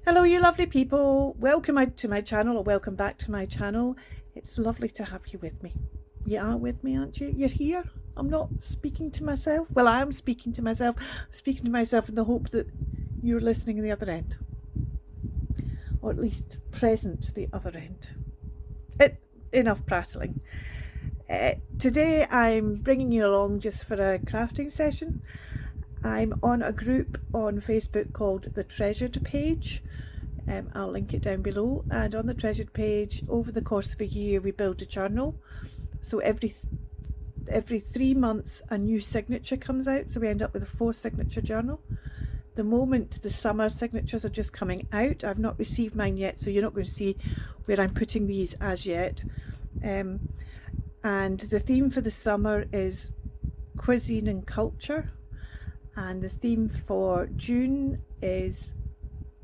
Hello you lovely people, welcome to my channel, or welcome back to my channel. It's lovely to have you with me. You are with me, aren't you? You're here. I'm not speaking to myself. Well, I am speaking to myself. I'm speaking to myself in the hope that you're listening on the other end, or at least present the other end. Enough prattling. Today I'm bringing you along just for a crafting session. I'm on a group on Facebook called the Treasured Page. I'll link it down below, and on the Treasured Page, over the course of a year, we build a journal. So every 3 months a new signature comes out, so we end up with a 4 signature journal. The moment the summer signatures are just coming out, I've not received mine yet, so you're not going to see where I'm putting these as yet. And the theme for the summer is cuisine and culture, and the theme for June is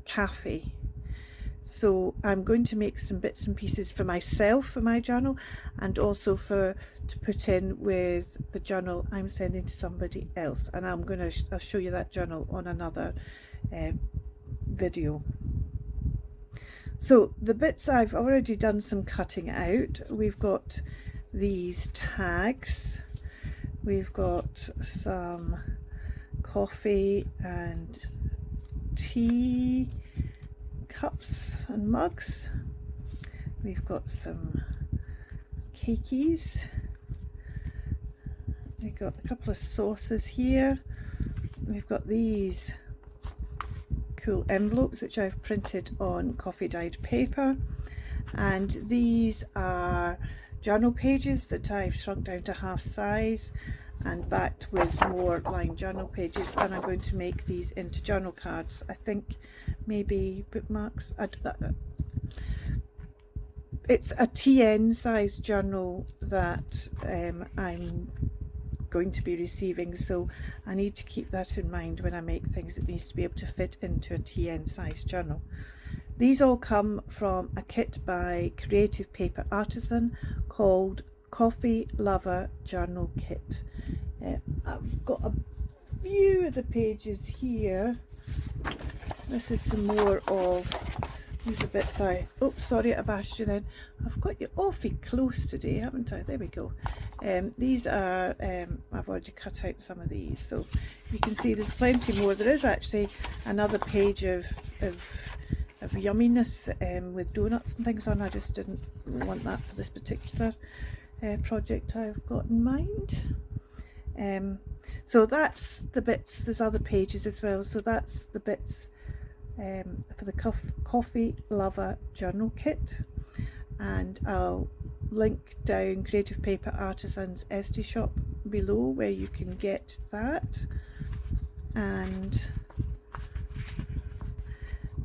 cafe. So I'm going to make some bits and pieces for myself for my journal, and also to put in with the journal I'm sending to somebody else, and I'll show you that journal on another video. So the bits, I've already done some cutting out. We've got these tags, we've got some coffee and tea cups and mugs, we've got some cakeys, we've got a couple of sauces here, we've got these cool envelopes which I've printed on coffee dyed paper, and these are journal pages that I've shrunk down to half size and backed with more lined journal pages, and I'm going to make these into journal cards. I think maybe bookmarks. It's a TN size journal that I'm going to be receiving, so I need to keep that in mind when I make things. It needs to be able to fit into a TN size journal. These all come from a kit by Kreativ Paper Artisan called Coffee Lover Journal Kit. I've got a few of the pages here. This is some more of these are bits sorry, I bashed you then. I've got you awfully close today, haven't I? There we go. These are I've already cut out some of these, so you can see there's plenty more. There is actually another page of yumminess with donuts and things on. I just didn't want that for this particular project I've got in mind. So that's the bits. There's other pages as well, so that's the bits for the Coffee Lover Journal Kit, and I'll link down Kreativ Paper Artisan's Etsy shop below where you can get that. And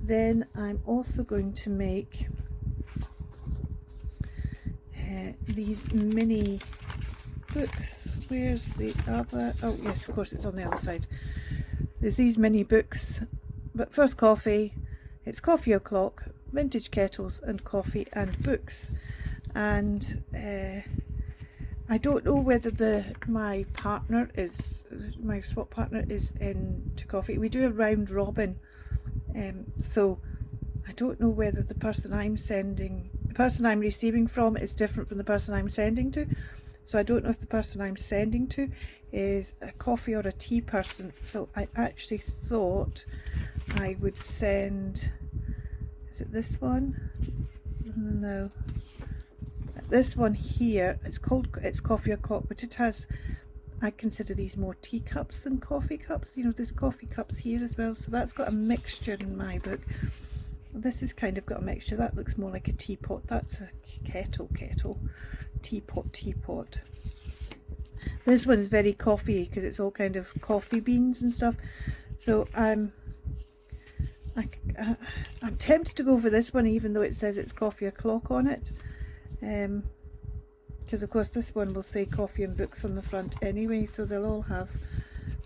then I'm also going to make these mini books. Where's the other? Oh yes, of course it's on the other side. There's these mini books, but first coffee, it's coffee o'clock, vintage kettles, and coffee and books. And I don't know whether my swap partner is into coffee. We do a round robin, so I don't know whether the person I'm receiving from is different from the person I'm sending to. So I don't know if the person I'm sending to is a coffee or a tea person. So I actually thought I would send, is it this one? No. This one here, it's coffee o'clock, but it has, I consider these more teacups than coffee cups. You know, there's coffee cups here as well. So that's got a mixture in my book. This has kind of got a mixture. That looks more like a teapot. That's a kettle. Teapot. This one's very coffee because it's all kind of coffee beans and stuff. So I'm tempted to go for this one, even though it says it's coffee o'clock on it, because of course this one will say coffee and books on the front anyway, so they'll all have,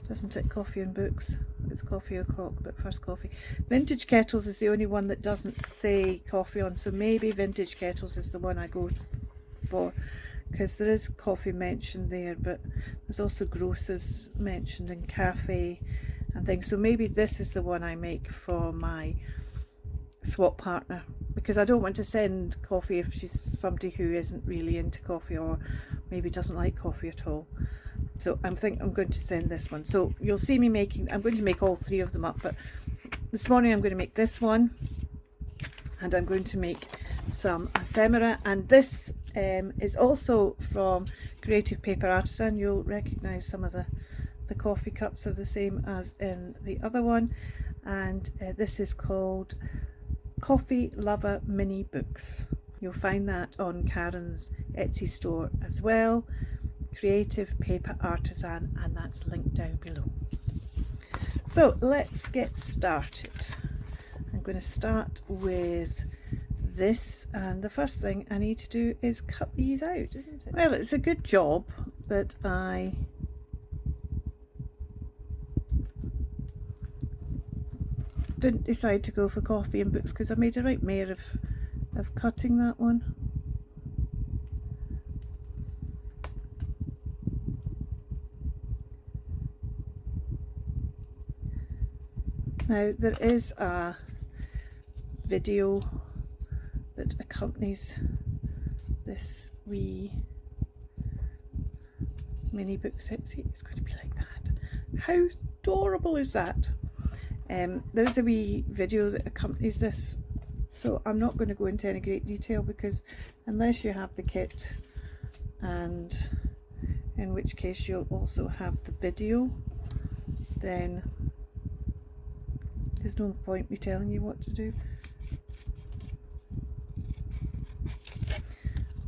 doesn't it, coffee and books. It's coffee o'clock, but first coffee. Vintage kettles is the only one that doesn't say coffee on, so maybe vintage kettles is the one I go for, because there is coffee mentioned there, but there's also grocers mentioned in Café and things. So maybe this is the one I make for my swap partner, because I don't want to send coffee if she's somebody who isn't really into coffee or maybe doesn't like coffee at all. So I'm going to send this one. So you'll see me making, I'm going to make all 3 of them up, but this morning I'm going to make this one, and I'm going to make some ephemera, and this is also from Kreativ Paper Artisan. You'll recognise some of the coffee cups are the same as in the other one, and this is called Coffee Lover Mini Books. You'll find that on Karin's Etsy store as well, Kreativ Paper Artisan, and that's linked down below. So let's get started. I'm going to start with this, and the first thing I need to do is cut these out, isn't it? Well, it's a good job that I didn't decide to go for coffee and books, because I made a right mare of cutting that one. Now there is a video that accompanies this wee mini book set. See, it's going to be like that. How adorable is that? There's a wee video that accompanies this, so I'm not going to go into any great detail, because unless you have the kit, and in which case you'll also have the video, then there's no point me telling you what to do.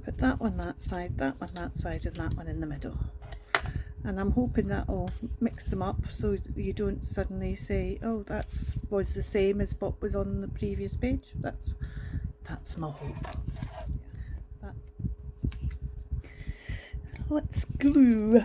Put that one that side, that one that side, and that one in the middle. And I'm hoping that will mix them up, so you don't suddenly say, oh, that was the same as what was on the previous page. That's my hope. Let's glue.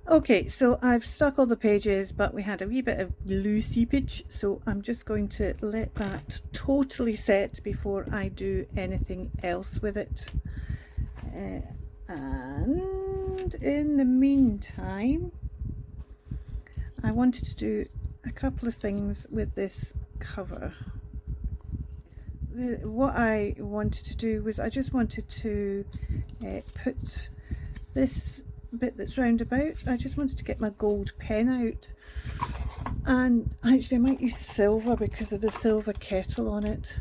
Okay, so I've stuck all the pages, but we had a wee bit of glue seepage, so I'm just going to let that totally set before I do anything else with it. And in the meantime, I wanted to do a couple of things with this cover. What I wanted to do was I just wanted to put this bit that's round about, I just wanted to get my gold pen out, and actually I might use silver because of the silver kettle on it,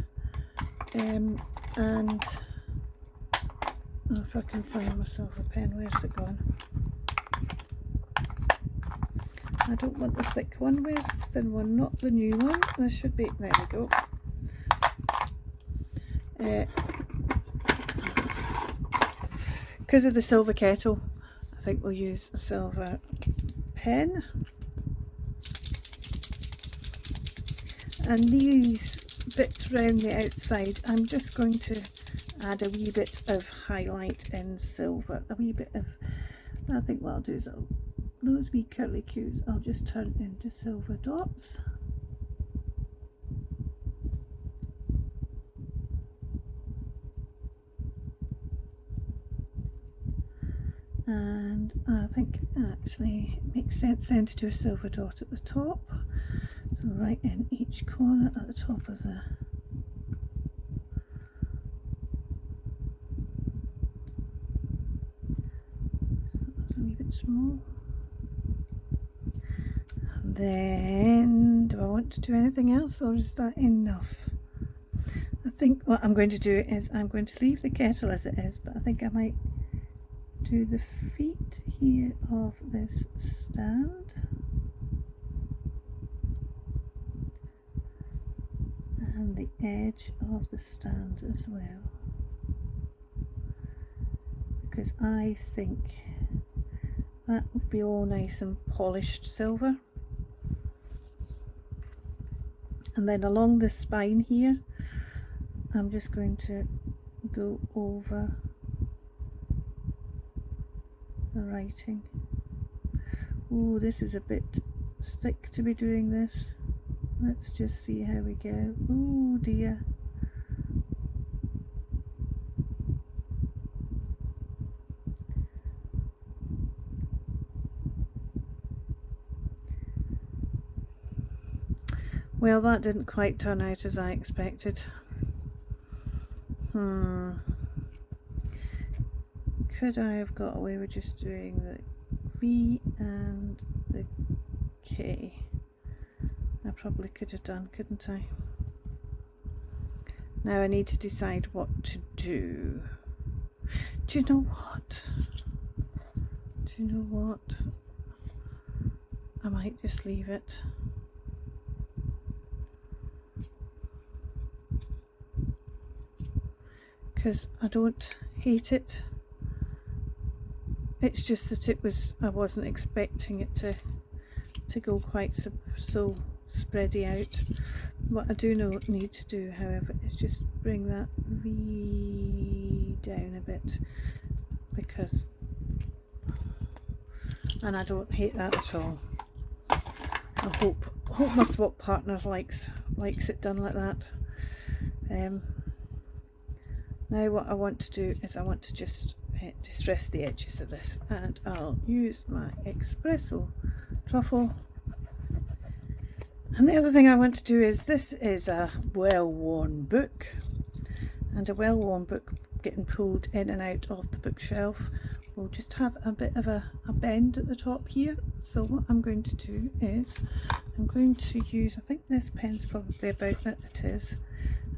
and if I can find my silver pen, where's it gone? I don't want the thick one, where's the thin one? Not the new one, this should be, there we go. Because of the silver kettle, I think we'll use a silver pen. And these bits around the outside, I'm just going to add a wee bit of highlight in silver. A wee bit of, I think what I'll do is those wee curly cues I'll just turn into silver dots. And And I think actually it makes sense then to do a silver dot at the top. So right in each corner at the top of the a wee bit small. And then do I want to do anything else, or is that enough? I think what I'm going to do is I'm going to leave the kettle as it is, but I think I might do the feet here of this stand. And the edge of the stand as well, because I think that would be all nice and polished silver. And then along the spine here, I'm just going to go over the writing. Oh, this is a bit thick to be doing this. Let's just see how we go. Oh dear. Well, that didn't quite turn out as I expected. Could I have got away with just doing the V and the K? I probably could have done, couldn't I? Now I need to decide what to do. Do you know what? Do you know what? I might just leave it. Because I don't hate it. It's just that I wasn't expecting it to go quite so spready out. What I do need to do, however, is just bring that V down a bit, because, and I don't hate that at all. I hope my swap partner likes it done like that. Now what I want to do is I want to just distress the edges of this, and I'll use my espresso truffle. And the other thing I want to do is, this is a well-worn book, and a well-worn book getting pulled in and out of the bookshelf will just have a bit of a bend at the top here. So what I'm going to do is I'm going to use, I think this pen's probably about it, it is,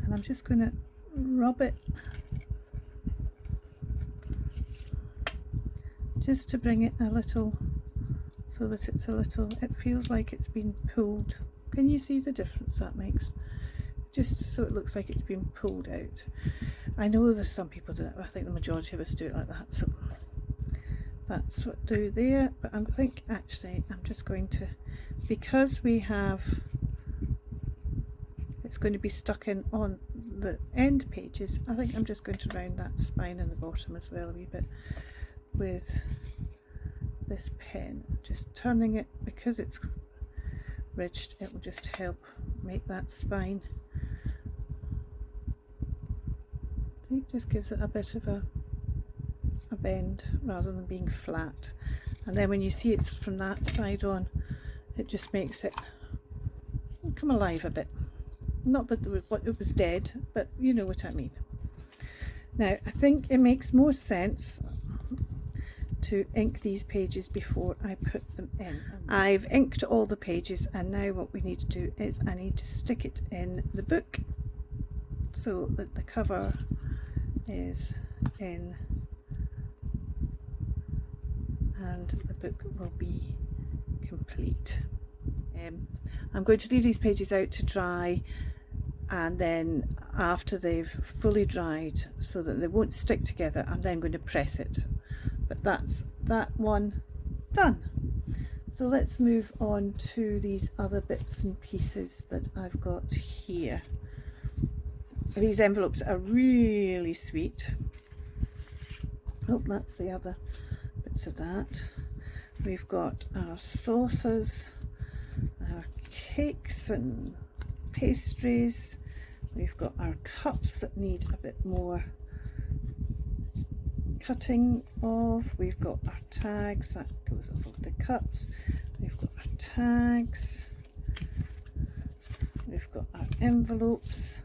and I'm just going to rub it just to bring it a little, so that it's a little, it feels like it's been pulled. Can you see the difference that makes? Just so it looks like it's been pulled out. I know there's some people do it, but I think the majority of us do it like that, so that's what I do there. But I think actually I'm just going to, because we have, it's going to be stuck in on the end pages, I think I'm just going to round that spine in the bottom as well a wee bit with this pen, just turning it, because it's ridged, it will just help make that spine. I think it just gives it a bit of a bend rather than being flat, and then when you see it's from that side on, it just makes it come alive a bit. Not that it was dead, but you know what I mean. Now I think it makes more sense to ink these pages before I put them in. I've inked all the pages, and now what we need to do is I need to stick it in the book so that the cover is in and the book will be complete. I'm going to leave these pages out to dry, and then after they've fully dried, so that they won't stick together, I'm then going to press it. But that's that one done. So let's move on to these other bits and pieces that I've got here. These envelopes are really sweet. Oh, that's the other bits of that. We've got our saucers, our cakes and pastries. We've got our cups that need a bit more cutting off. We've got our tags, that goes off of the cups. We've got our tags. We've got our envelopes.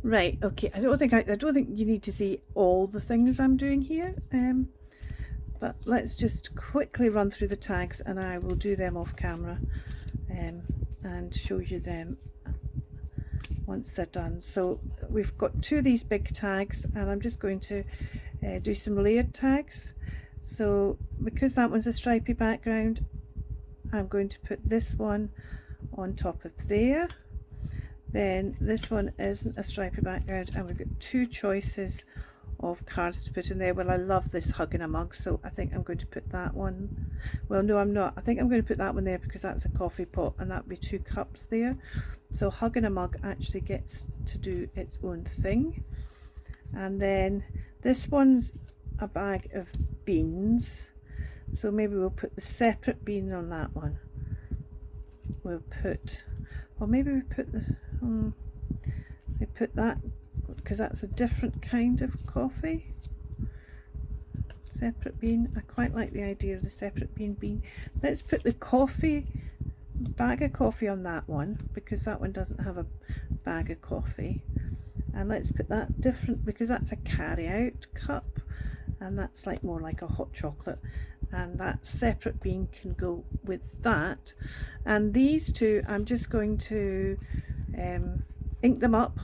Right, okay, I don't think you need to see all the things I'm doing here, but let's just quickly run through the tags, and I will do them off camera and show you them once they're done. So we've got 2 of these big tags, and I'm just going to do some layered tags. So because that one's a stripy background, I'm going to put this one on top of there. Then this one isn't a stripy background, and we've got 2 choices of cards to put in there. Well, I love this Hugging a Mug, so I think I'm going to put that one. Well, no, I'm not. I think I'm going to put that one there because that's a coffee pot, and that would be 2 cups there. So Hugging a Mug actually gets to do its own thing. And then this one's a bag of beans, so maybe we'll put the separate bean on that one. We'll put, or maybe we put the we put that because that's a different kind of coffee. Separate bean. I quite like the idea of the separate bean. Let's put the bag of coffee on that one because that one doesn't have a bag of coffee. And let's put that different because that's a carry out cup, and that's like more like a hot chocolate, and that separate bean can go with that. And these 2 I'm just going to ink them up.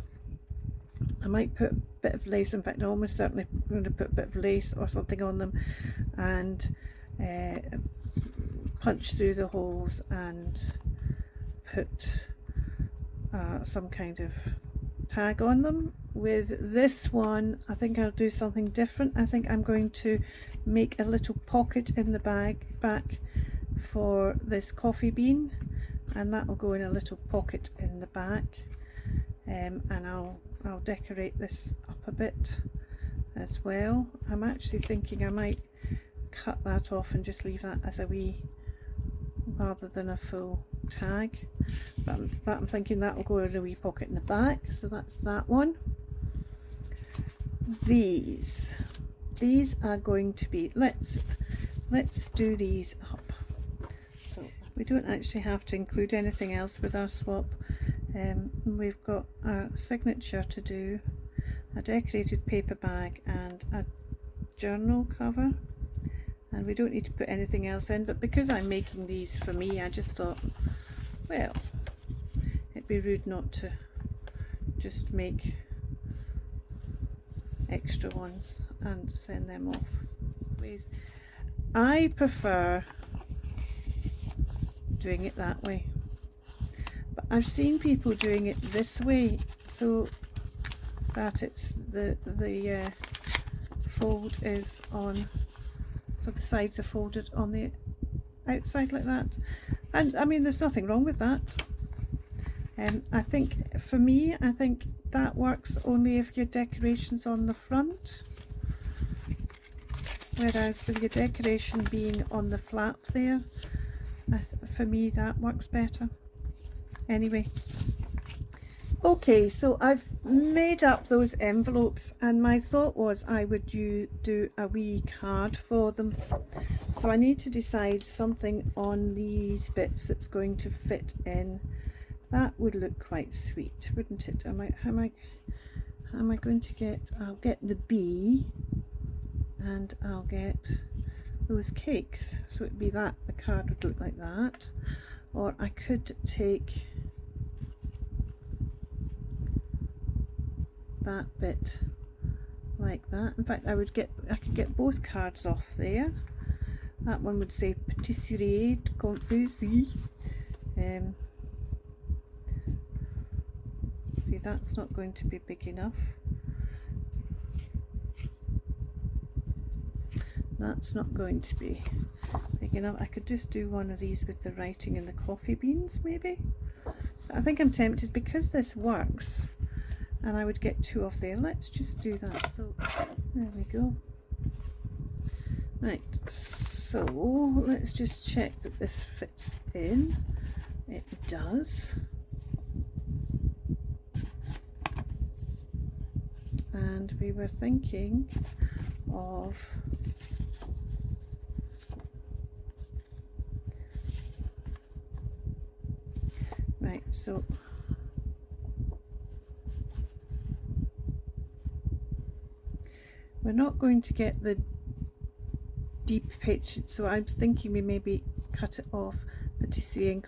I might put a bit of lace, in fact I'm almost certainly going to put a bit of lace or something on them, and punch through the holes and put some kind of tag on them. With this one I think I'll do something different. I think I'm going to make a little pocket in the back for this coffee bean, and that will go in a little pocket in the back, and I'll decorate this up a bit as well. I'm actually thinking I might cut that off and just leave that as a wee, rather than a full tag, but I'm thinking that will go in a wee pocket in the back. So that's that one. These are going to be, let's do these up. So we don't actually have to include anything else with our swap. We've got a signature to do, a decorated paper bag, and a journal cover, and we don't need to put anything else in. But because I'm making these for me, I just thought, well, it'd be rude not to just make extra ones and send them off. Please, I prefer doing it that way, but I've seen people doing it this way, so that it's the fold is on, so the sides are folded on the outside like that, and I mean there's nothing wrong with that. I think for me, I think that works only if your decoration's on the front, whereas with your decoration being on the flap there, for me that works better. Anyway, okay, so I've made up those envelopes, and my thought was I would do a wee card for them. So I need to decide something on these bits that's going to fit in. That would look quite sweet, wouldn't it? How am I going to get? I'll get the bee, and I'll get those cakes. So it'd be that, the card would look like that. Or I could take that bit like that. In fact, I could get both cards off there. That one would say Patisserie Confetti. See, that's not going to be big enough. That's not going to be big enough. I could just do one of these with the writing and the coffee beans maybe. But I think I'm tempted, because this works and I would get 2 off there. Let's just do that. So there we go. Right, so let's just check that this fits in. It does. And we were thinking of right, so we're not going to get the deep pitch, so I'm thinking we maybe cut it off patisserie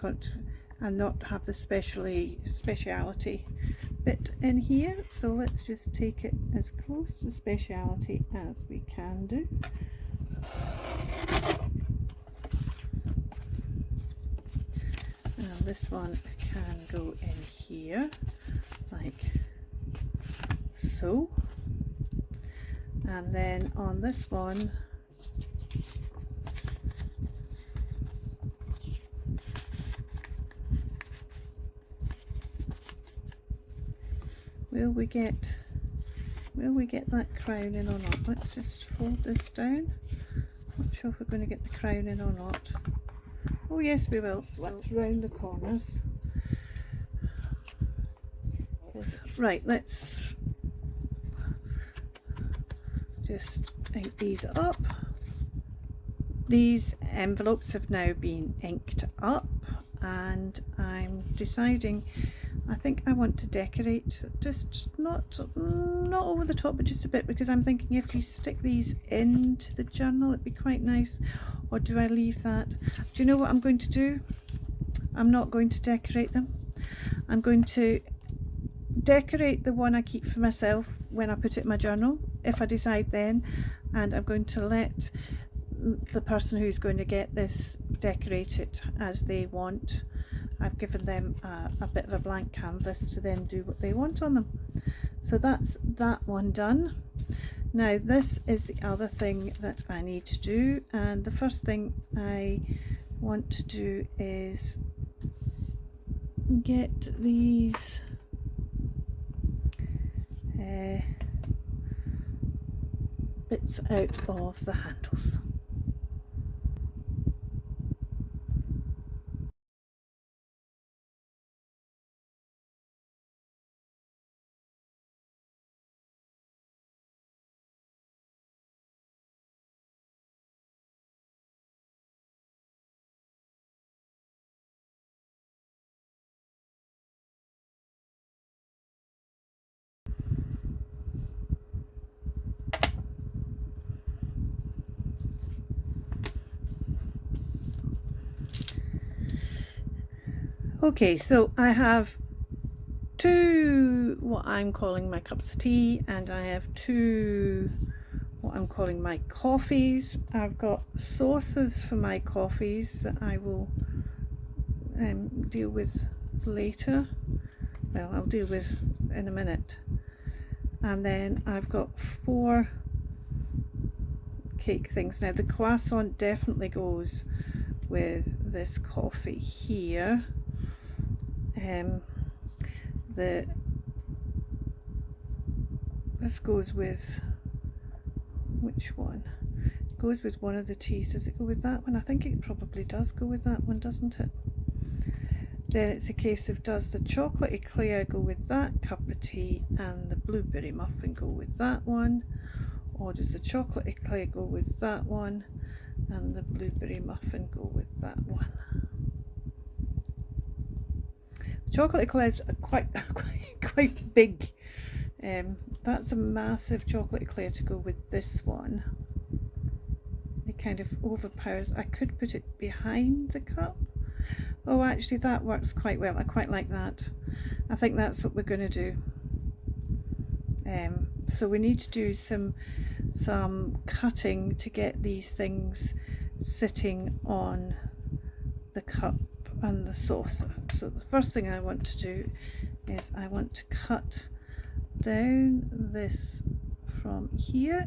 and not have the speciality bit in here. So let's just take it as close to speciality as we can do. And this one can go in here like so, and then on this one will we get that crowning or not? Let's just fold this down. Not sure if we're going to get the crowning or not. Oh yes, we will. So let's round the corners. Right, let's just ink these up. These envelopes have now been inked up, and I'm deciding, I think I want to decorate, just not over the top, but just a bit, because I'm thinking if we stick these into the journal it'd be quite nice. Or do I leave that? Do you know what I'm going to do? I'm not going to decorate them. I'm going to decorate the one I keep for myself when I put it in my journal, if I decide then, and I'm going to let the person who's going to get this decorate it as they want. I've given them a bit of a blank canvas to then do what they want on them. So that's that one done. Now this is the other thing that I need to do, and the first thing I want to do is get these bits out of the handles. Okay, so I have two what I'm calling my cups of tea, and I have two what I'm calling my coffees. I've got sauces for my coffees that I will deal with later. Well, I'll deal with in a minute. And then I've got 4 cake things. Now the croissant definitely goes with this coffee here. This goes with, which one? It goes with one of the teas. Does it go with that one? I think it probably does go with that one, doesn't it? Then it's a case of, does the chocolate eclair go with that cup of tea and the blueberry muffin go with that one, or does the chocolate eclair go with that one and the blueberry muffin go with that one? Chocolate eclairs are quite big. That's a massive chocolate eclair to go with this one. It kind of overpowers. I could put it behind the cup. Oh, actually that works quite well. I quite like that. I think that's what we're going to do. So we need to do some cutting to get these things sitting on the cup and the saucer. So the first thing I want to do is I want to cut down this from here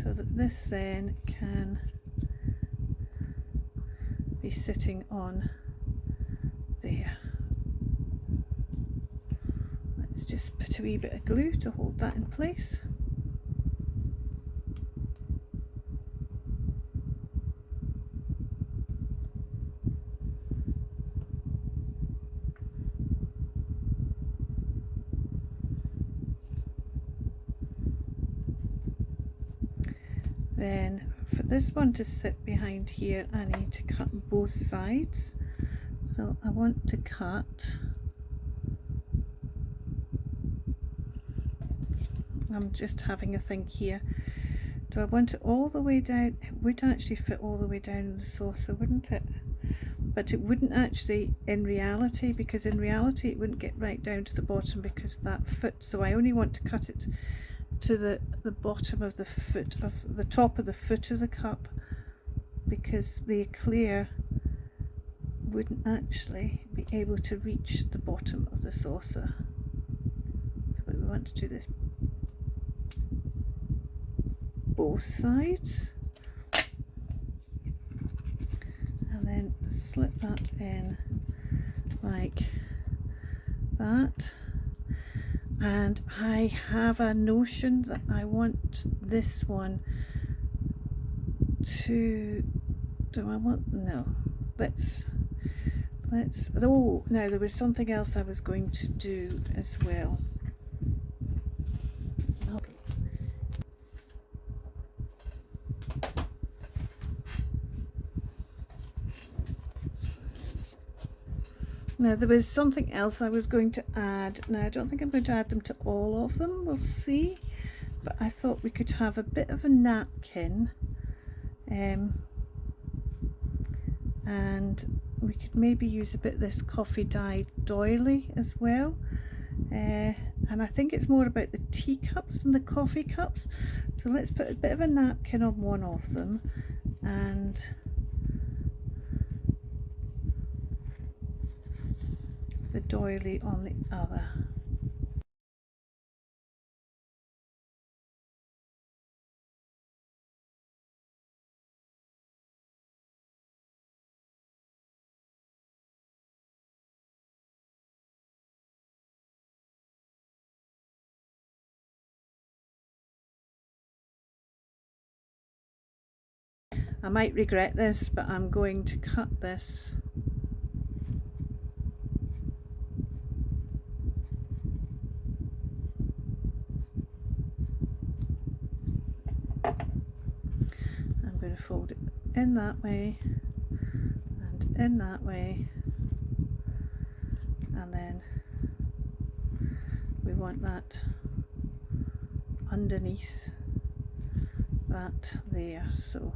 so that this then can be sitting on there. Let's just put a wee bit of glue to hold that in place. Then for this one to sit behind here, I need to cut both sides. So I want to cut, I'm just having a think here, do I want it all the way down? It would actually fit all the way down in the saucer, wouldn't it? But it wouldn't actually in reality, because in reality it wouldn't get right down to the bottom because of that foot. So I only want to cut it to the bottom of the foot, of the top of the foot of the cup, because the eclair wouldn't actually be able to reach the bottom of the saucer. So we want to do this both sides, and then slip that in like that. And I have a notion that I want this one to, do I want, no, let's, oh, now there was something else I was going to do as well. Okay. Now there was something else I was going to add. Now I don't think I'm going to add them to all of them, we'll see, but I thought we could have a bit of a napkin, and we could maybe use a bit of this coffee dyed doily as well, and I think it's more about the teacups than the coffee cups, so let's put a bit of a napkin on one of them and the doily on the other. I might regret this, but I'm going to cut this fold it in that way and in that way, and then we want that underneath that there. So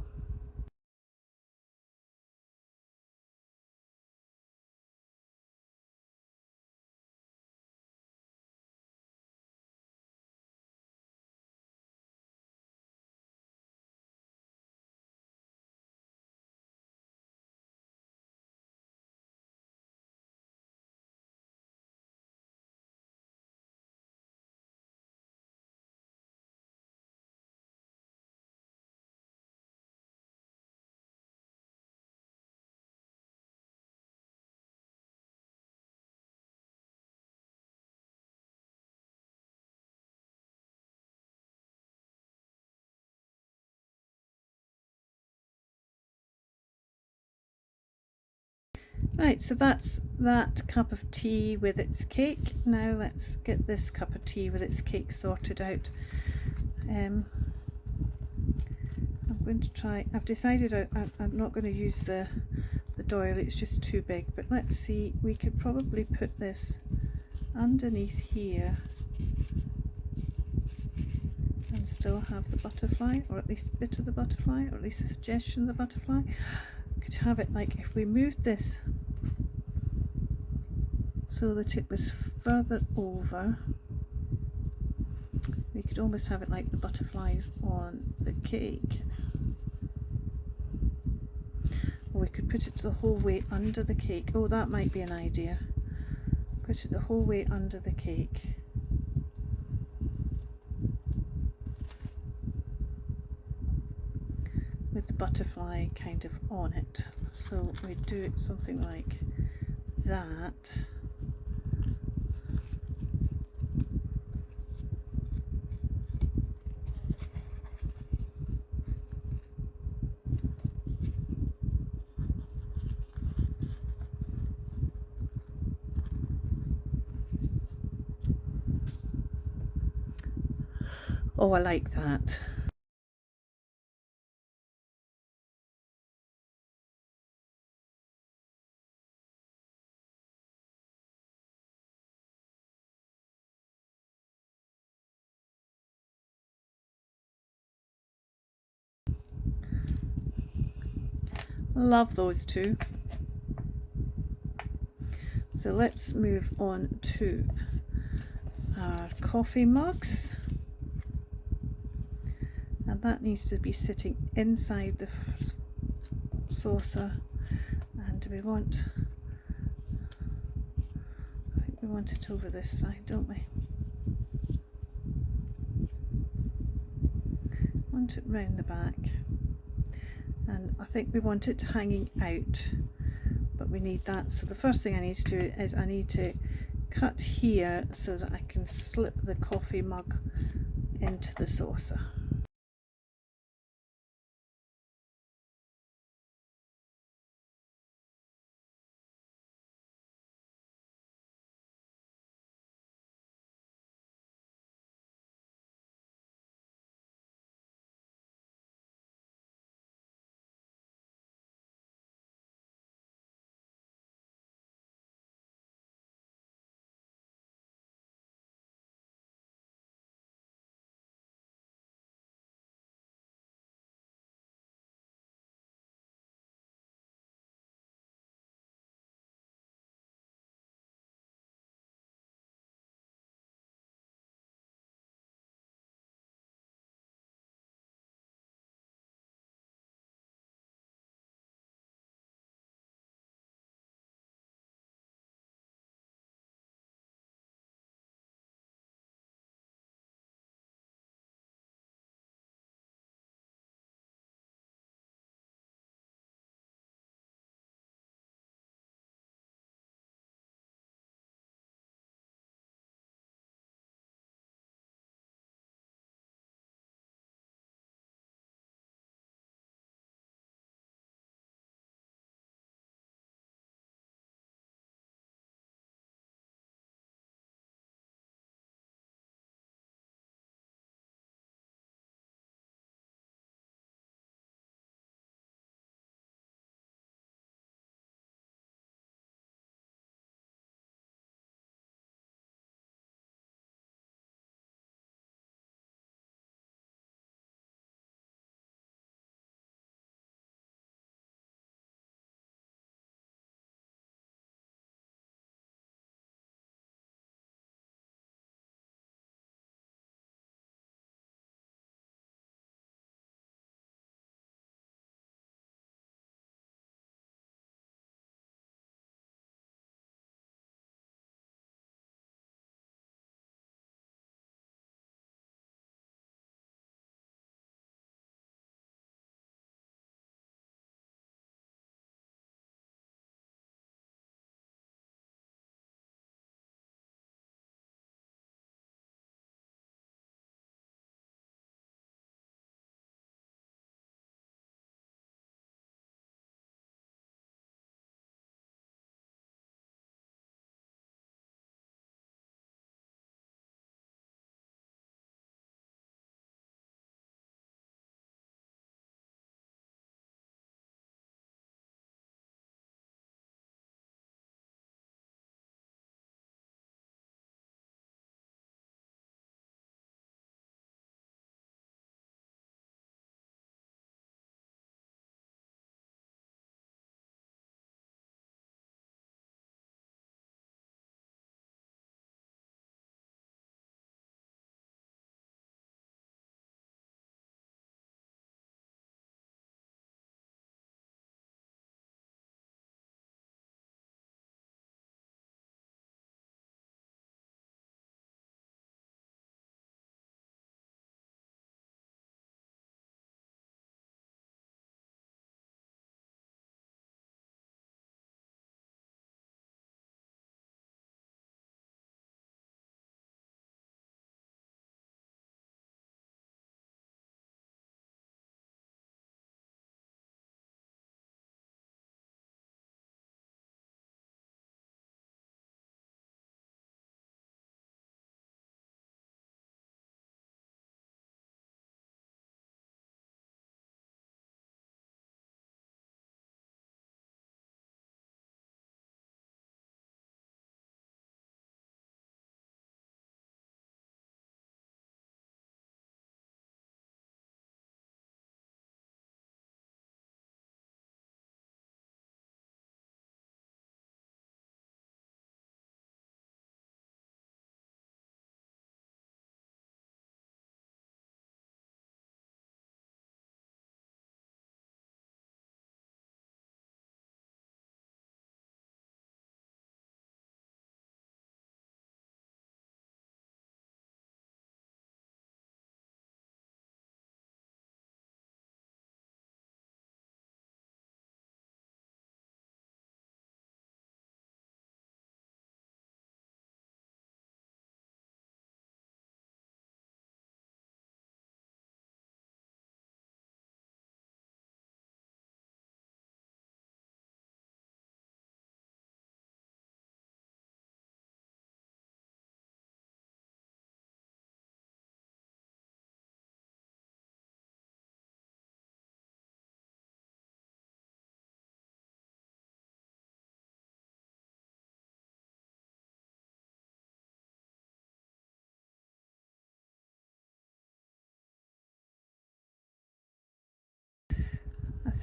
right, so that's that cup of tea with its cake. Now let's get this cup of tea with its cake sorted out. I'm going to try, I've decided I'm not going to use the doily, it's just too big, but let's see, we could probably put this underneath here and still have the butterfly, or at least a bit of the butterfly, or at least a suggestion of the butterfly. Could have it like, if we moved this so that it was further over, we could almost have it like the butterflies on the cake, or we could put it the whole way under the cake. Oh, that might be an idea. Put it the whole way under the cake. With the butterfly kind of on it. So we do it something like that. Oh, I like that. Love those two. So let's move on to our coffee mugs, and that needs to be sitting inside the saucer. And do we want, I think we want it over this side, don't we? Want it round the back, and I think we want it hanging out, but we need that. So the first thing I need to do is I need to cut here so that I can slip the coffee mug into the saucer.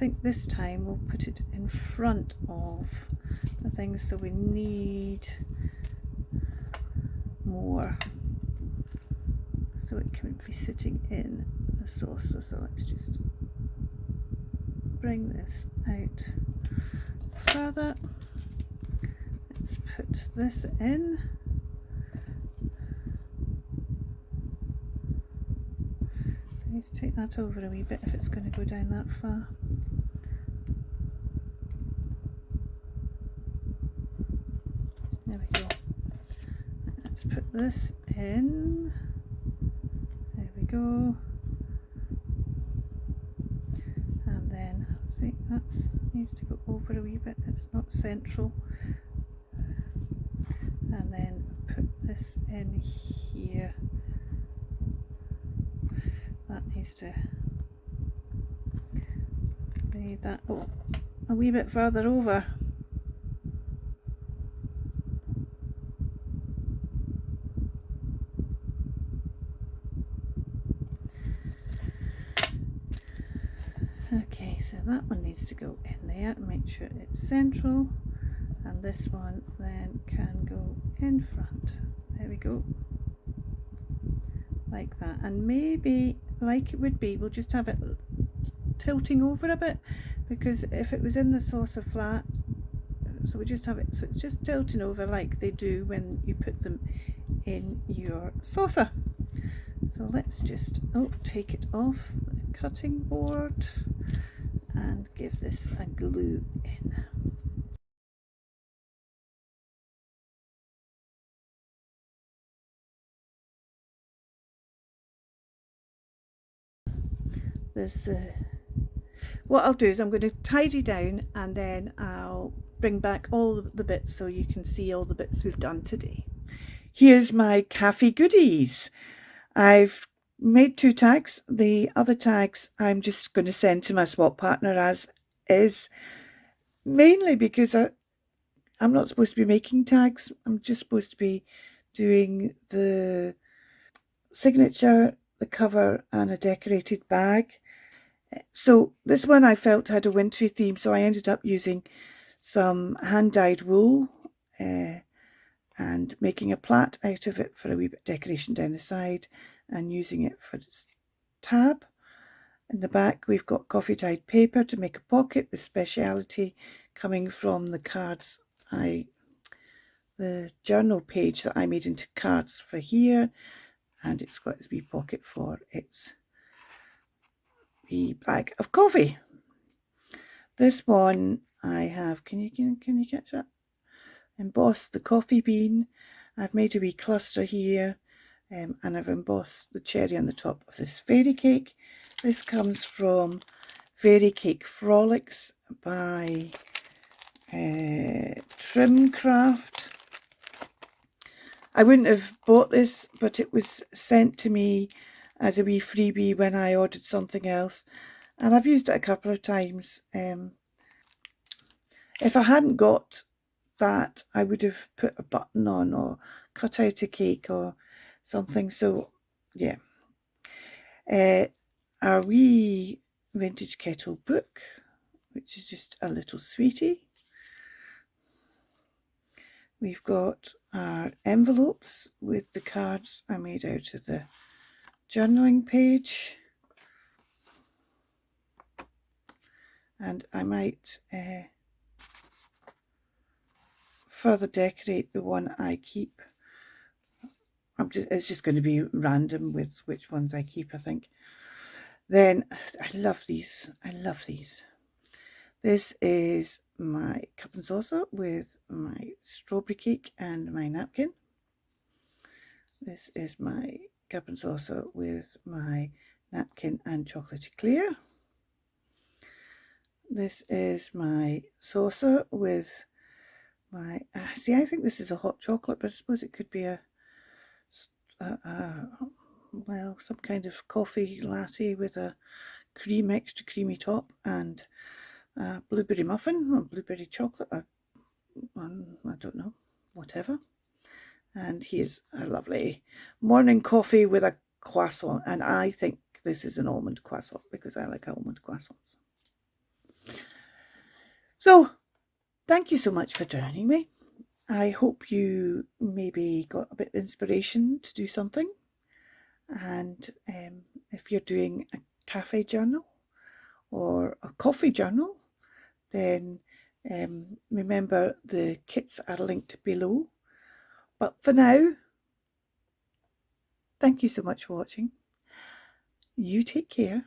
think this time we'll put it in front of the things, so we need more, so it can be sitting in the saucer. So let's just bring this out further. Let's put this in. So I need to take that over a wee bit if it's going to go down that far. There we go. Let's put this in. There we go. And then, see, that needs to go over a wee bit. It's not central. And then put this in here. That needs to be that, oh, a wee bit further over. Okay, so that one needs to go in there to make sure it's central, and this one then can go in front. There we go, like that. And maybe, like it would be, we'll just have it tilting over a bit, because if it was in the saucer flat, so we just have it so it's just tilting over like they do when you put them in your saucer. So let's just take it off the cutting board and give this a glue in. What I'll do is I'm going to tidy down, and then I'll bring back all the bits so you can see all the bits we've done today. Here's my Cafe goodies. I've made 2 tags. The other tags I'm just going to send to my swap partner as is, mainly because I'm not supposed to be making tags. I'm just supposed to be doing the signature, the cover, and a decorated bag. So this one I felt had a wintry theme, so I ended up using some hand-dyed wool and making a plait out of it for a wee bit of decoration down the side, and using it for its tab. In the back we've got coffee dyed paper to make a pocket, with speciality coming from the cards the journal page that I made into cards for here, and it's got its wee pocket for its wee bag of coffee. This one I have, can you catch that? Embossed the coffee bean. I've made a wee cluster here, and I've embossed the cherry on the top of this fairy cake. This comes from Fairy Cake Frolics by Trimcraft. I wouldn't have bought this, but it was sent to me as a wee freebie when I ordered something else, and I've used it a couple of times. If I hadn't got that, I would have put a button on or cut out a cake or something. So yeah, our wee vintage kettle book, which is just a little sweetie. We've got our envelopes with the cards I made out of the journaling page, and I might further decorate the one I keep. It's just going to be random with which ones I keep, I think. Then I love these. This is my cup and saucer with my strawberry cake and my napkin. This is my cup and saucer with my napkin and chocolate eclair. This is my saucer with my, see, I think this is a hot chocolate, but I suppose it could be well, some kind of coffee latte with a extra creamy top, and blueberry muffin or blueberry chocolate. I don't know, whatever. And here's a lovely morning coffee with a croissant, and I think this is an almond croissant because I like almond croissants. So thank you so much for joining me. I hope you maybe got a bit of inspiration to do something. And if you're doing a cafe journal or a coffee journal, then remember the kits are linked below. But for now, thank you so much for watching. You take care,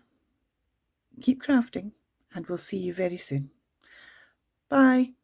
keep crafting, and we'll see you very soon. Bye.